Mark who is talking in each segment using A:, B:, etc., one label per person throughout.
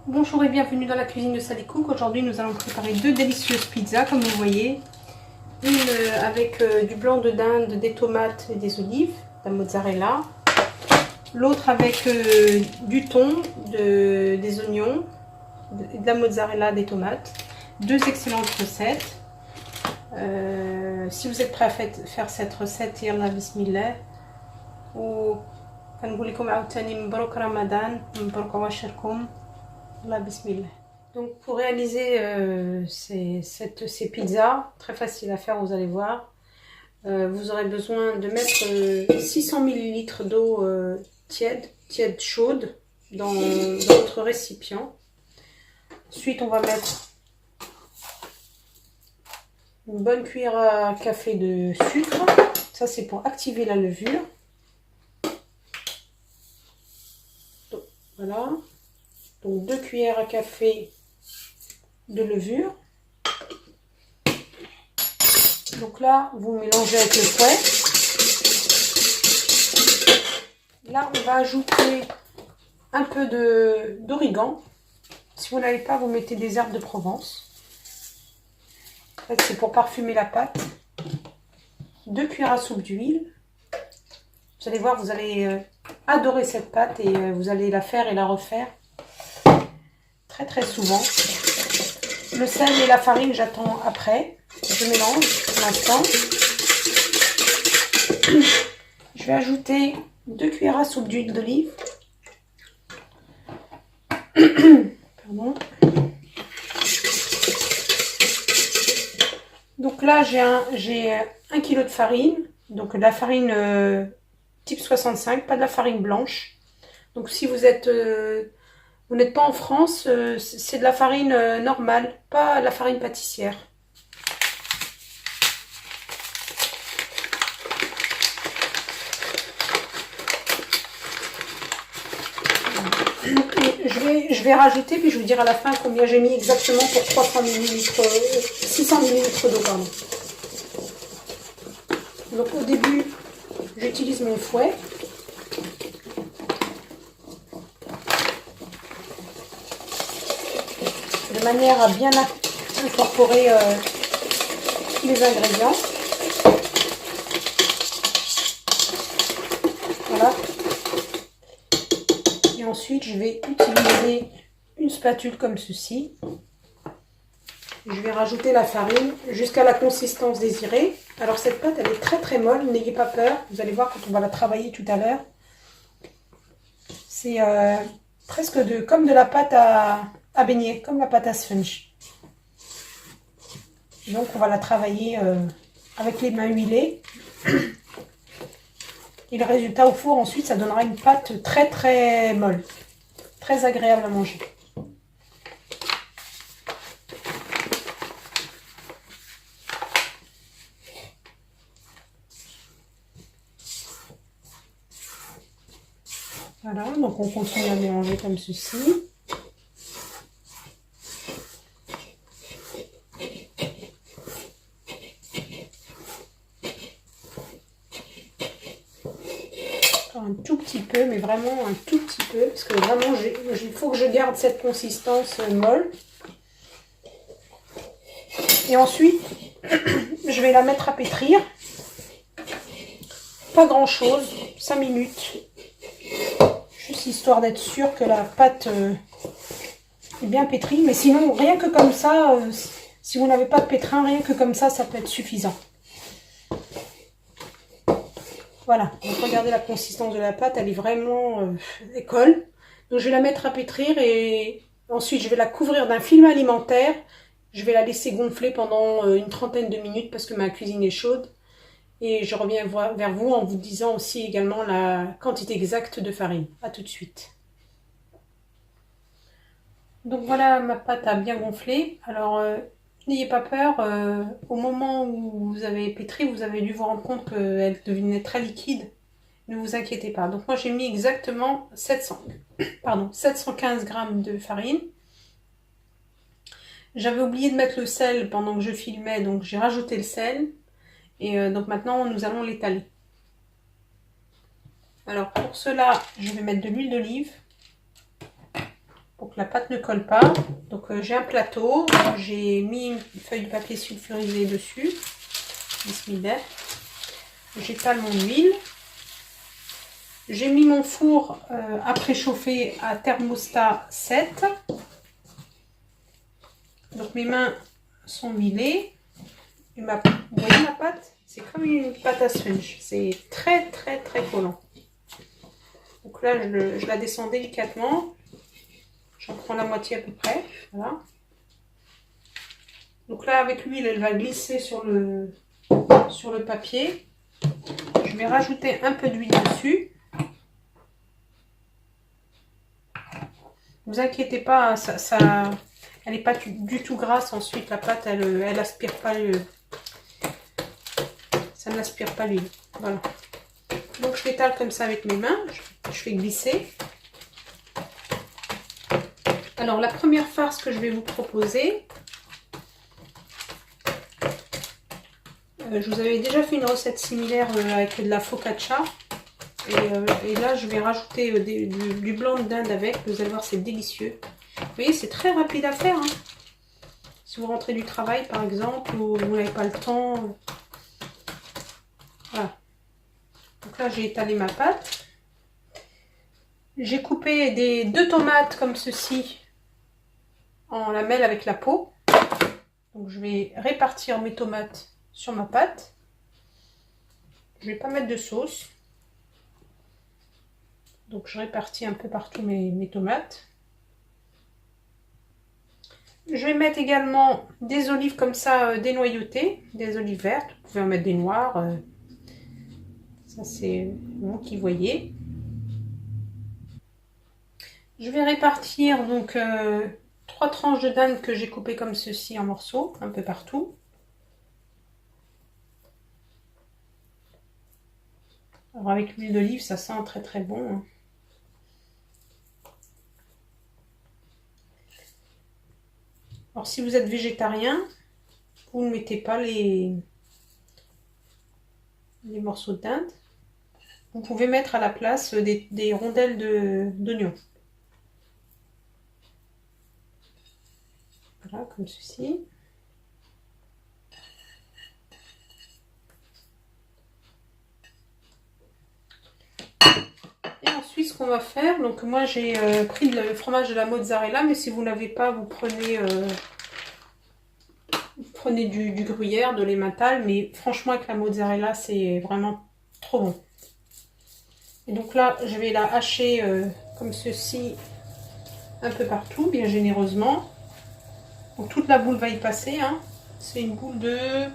A: Bonjour et bienvenue dans la cuisine de Sally Cook. Aujourd'hui nous allons préparer deux délicieuses pizzas comme vous voyez. Une avec du blanc de dinde, des tomates et des olives, de la mozzarella. L'autre avec du thon, des oignons, de la mozzarella, des tomates. Deux excellentes recettes. Si vous êtes prêt à faire cette recette, yalla bismillah. وكنقول لكم عاوتاني مبروك رمضان مبروك عواشركم. Bismillah. Donc pour réaliser ces pizzas, très facile à faire, vous allez voir, vous aurez besoin de mettre 600 ml d'eau tiède chaude dans votre récipient. Ensuite on va mettre une bonne cuillère à café de sucre, ça c'est pour activer la levure. Donc, voilà. Donc 2 cuillères à café de levure. Donc là, vous mélangez avec le fouet. Là, on va ajouter un peu d'origan. Si vous n'avez pas, vous mettez des herbes de Provence. En fait, c'est pour parfumer la pâte. 2 cuillères à soupe d'huile. Vous allez voir, vous allez adorer cette pâte et vous allez la faire et la refaire très souvent. Le sel et la farine, j'attends après. Je mélange pour l'instant. Je vais ajouter 2 cuillères à soupe d'huile d'olive. Pardon. Donc là, j'ai 1 kg de farine. Donc de la farine type 65, pas de la farine blanche. Donc si vous êtes... vous n'êtes pas en France, c'est de la farine normale, pas la farine pâtissière. Et je vais rajouter, puis je vous dirai à la fin combien j'ai mis exactement pour 300 ml, 600 ml d'eau. Pardon. Donc au début, j'utilise mon fouet. De manière à bien incorporer les ingrédients. Voilà. Et ensuite, je vais utiliser une spatule comme ceci. Je vais rajouter la farine jusqu'à la consistance désirée. Alors cette pâte, elle est très molle, n'ayez pas peur. Vous allez voir quand on va la travailler tout à l'heure. C'est presque comme de la pâte à baigner, comme la pâte à sponge. Donc on va la travailler avec les mains huilées. Et le résultat au four ensuite, ça donnera une pâte très molle, très agréable à manger. Voilà, donc on continue à mélanger comme ceci. Un tout petit peu, mais vraiment un tout petit peu, parce que vraiment il faut que je garde cette consistance molle. Et ensuite, je vais la mettre à pétrir. Pas grand chose, 5 minutes. Juste histoire d'être sûr que la pâte est bien pétrie. Mais sinon, rien que comme ça, si vous n'avez pas de pétrin, rien que comme ça, ça peut être suffisant. Voilà, donc regardez la consistance de la pâte, elle est vraiment école. Donc je vais la mettre à pétrir et ensuite je vais la couvrir d'un film alimentaire. Je vais la laisser gonfler pendant une trentaine de minutes parce que ma cuisine est chaude. Et je reviens vers vous en vous disant aussi également la quantité exacte de farine. A tout de suite. Donc voilà, ma pâte a bien gonflé. Alors n'ayez pas peur, au moment où vous avez pétri, vous avez dû vous rendre compte qu'elle devenait très liquide. Ne vous inquiétez pas. Donc moi j'ai mis exactement 715 g de farine. J'avais oublié de mettre le sel pendant que je filmais, donc j'ai rajouté le sel. Et donc maintenant nous allons l'étaler. Alors pour cela, je vais mettre de l'huile d'olive pour que la pâte ne colle pas. Donc j'ai un plateau, j'ai mis une feuille de papier sulfurisé dessus. Bismillah. J'étale mon huile. J'ai mis mon four à préchauffer à thermostat 7. Donc mes mains sont huilées. Et vous voyez ma pâte? C'est comme une pâte à sponge. C'est très très très collant. Donc là je la descends délicatement. J'en prends la moitié à peu près. Voilà. Donc là avec l'huile elle va glisser sur le papier. Je vais rajouter un peu d'huile dessus. Ne vous inquiétez pas, elle n'est pas du tout grasse. Ensuite, la pâte, elle aspire pas ça n'aspire pas l'huile. Voilà. Donc, je l'étale comme ça avec mes mains. Je fais glisser. Alors, la première farce que je vais vous proposer, je vous avais déjà fait une recette similaire avec de la focaccia. Et là, je vais rajouter du blanc d'Inde avec. Vous allez voir, c'est délicieux. Vous voyez, c'est très rapide à faire. Hein. Si vous rentrez du travail, par exemple, ou vous n'avez pas le temps. Voilà. Donc là, j'ai étalé ma pâte. J'ai coupé 2 tomates comme ceci en lamelles avec la peau. Donc, je vais répartir mes tomates sur ma pâte. Je ne vais pas mettre de sauce. Donc je répartis un peu partout mes tomates. Je vais mettre également des olives comme ça dénoyautées, des olives vertes. Vous pouvez en mettre des noires. Ça c'est vous qui voyez. Je vais répartir donc 3 tranches de dinde que j'ai coupées comme ceci en morceaux, un peu partout. Alors avec l'huile d'olive, ça sent très très bon. Hein. Alors si vous êtes végétarien, vous ne mettez pas les morceaux de dinde. Vous pouvez mettre à la place des rondelles d'oignon. Voilà, comme ceci. Et ensuite, ce qu'on va faire, donc moi j'ai pris le fromage de la mozzarella, mais si vous n'avez pas, vous prenez du gruyère, de l'emmental, mais franchement avec la mozzarella, c'est vraiment trop bon. Et donc là, je vais la hacher comme ceci, un peu partout, bien généreusement. Donc toute la boule va y passer, hein. C'est une boule de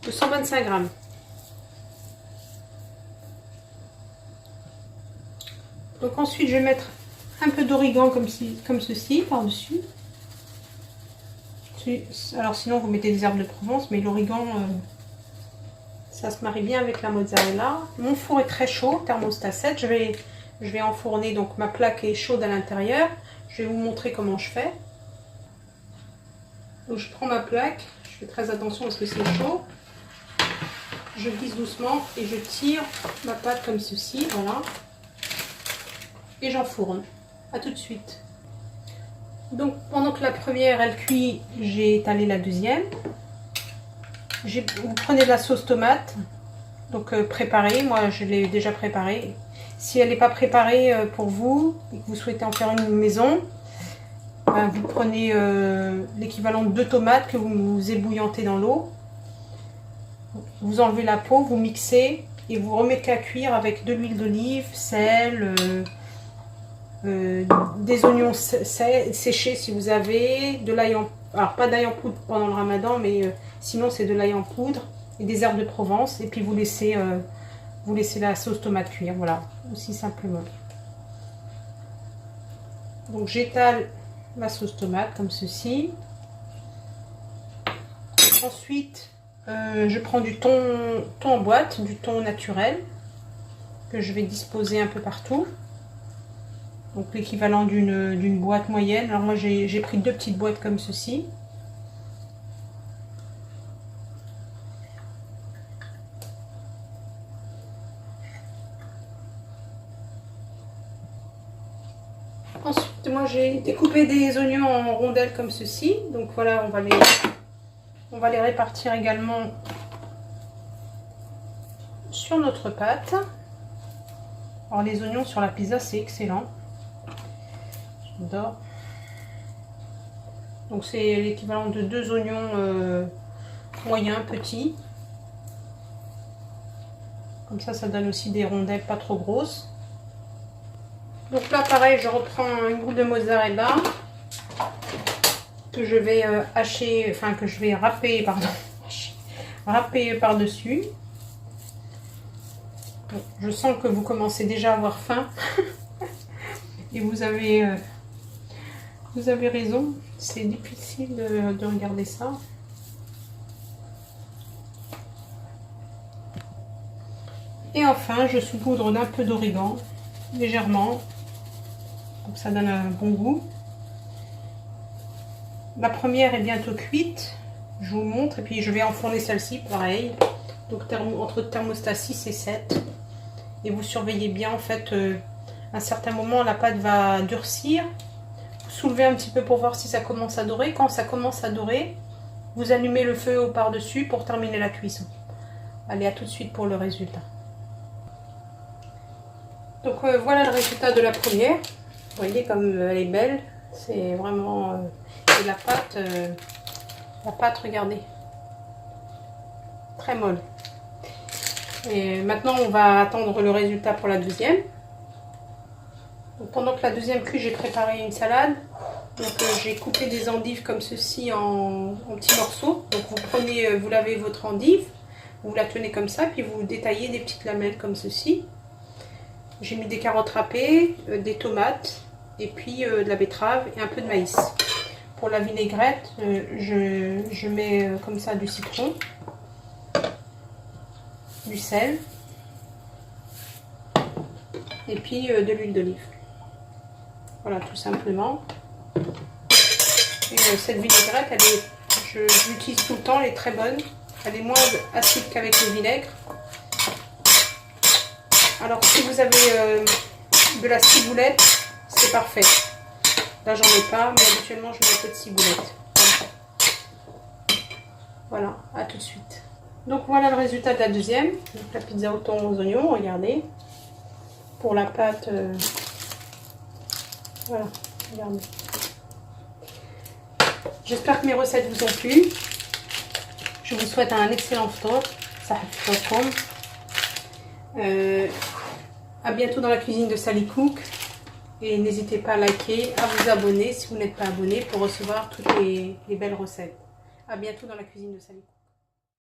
A: 125 grammes. Donc ensuite, je vais mettre un peu d'origan comme ceci par-dessus. Alors sinon, vous mettez des herbes de Provence, mais l'origan, ça se marie bien avec la mozzarella. Mon four est très chaud, thermostat 7. Je vais enfourner, donc ma plaque est chaude à l'intérieur. Je vais vous montrer comment je fais. Donc je prends ma plaque, je fais très attention parce que c'est chaud. Je glisse doucement et je tire ma pâte comme ceci, voilà. Et j'enfourne. A tout de suite. Donc pendant que la première elle cuit, j'ai étalé la deuxième. Vous prenez de la sauce tomate, donc préparée, moi je l'ai déjà préparée. Si elle n'est pas préparée pour vous et que vous souhaitez en faire une maison, ben, vous prenez l'équivalent de 2 tomates que vous ébouillantez dans l'eau. Vous enlevez la peau, vous mixez et vous remettez à cuire avec de l'huile d'olive, sel, des oignons séchés si vous avez, de l'ail en... Alors pas d'ail en poudre pendant le ramadan, mais sinon c'est de l'ail en poudre et des herbes de Provence. Et puis vous laissez la sauce tomate cuire, voilà, aussi simplement. Donc j'étale ma sauce tomate comme ceci. Ensuite, je prends du thon en boîte, du thon naturel, que je vais disposer un peu partout. Donc l'équivalent d'une boîte moyenne. Alors moi j'ai pris 2 petites boîtes comme ceci. Ensuite moi moi j'ai découpé des oignons en rondelles comme ceci. Donc voilà, on va les répartir également sur notre pâte. Alors les oignons sur la pizza c'est excellent. J'adore. Donc c'est l'équivalent de 2 oignons moyens, petits. Comme ça donne aussi des rondelles pas trop grosses. Donc là pareil, je reprends une boule de mozzarella que je vais hacher, enfin que je vais râper, pardon, râper par-dessus. Bon, je sens que vous commencez déjà à avoir faim et vous avez raison, c'est difficile de regarder ça. Et enfin, je saupoudre d'un peu d'origan, légèrement, donc ça donne un bon goût. La première est bientôt cuite, je vous montre, et puis je vais enfourner celle-ci, pareil. Donc entre thermostat 6 et 7. Et vous surveillez bien, en fait, à un certain moment, la pâte va durcir. Vous soulevez un petit peu pour voir si ça commence à dorer. Quand ça commence à dorer, vous allumez le feu au par-dessus pour terminer la cuisson. Allez, à tout de suite pour le résultat. Donc voilà le résultat de la première. Vous voyez comme elle est belle. C'est vraiment... et la pâte, regardez. Très molle. Et maintenant, on va attendre le résultat pour la deuxième. Donc, pendant que la deuxième cuit, j'ai préparé une salade. Donc j'ai coupé des endives comme ceci en petits morceaux. Donc vous prenez, vous lavez votre endive, vous la tenez comme ça, puis vous détaillez des petites lamelles comme ceci. J'ai mis des carottes râpées, des tomates, et puis de la betterave et un peu de maïs. Pour la vinaigrette, je mets comme ça du citron, du sel, et puis de l'huile d'olive. Voilà, tout simplement. Et cette vinaigrette, je l'utilise tout le temps, elle est très bonne. Elle est moins acide qu'avec le vinaigre. Alors si vous avez de la ciboulette, c'est parfait. Là j'en ai pas, mais habituellement je mets un peu de ciboulette. Voilà, à tout de suite. Donc voilà le résultat de la deuxième. Donc, la pizza au thon aux oignons, regardez. Pour la pâte, voilà, regardez. J'espère que mes recettes vous ont plu. Je vous souhaite un excellent ftour. À bientôt dans la cuisine de Sally Cook. Et n'hésitez pas à liker, à vous abonner si vous n'êtes pas abonné pour recevoir toutes les belles recettes. À bientôt dans la cuisine de Sally Cook.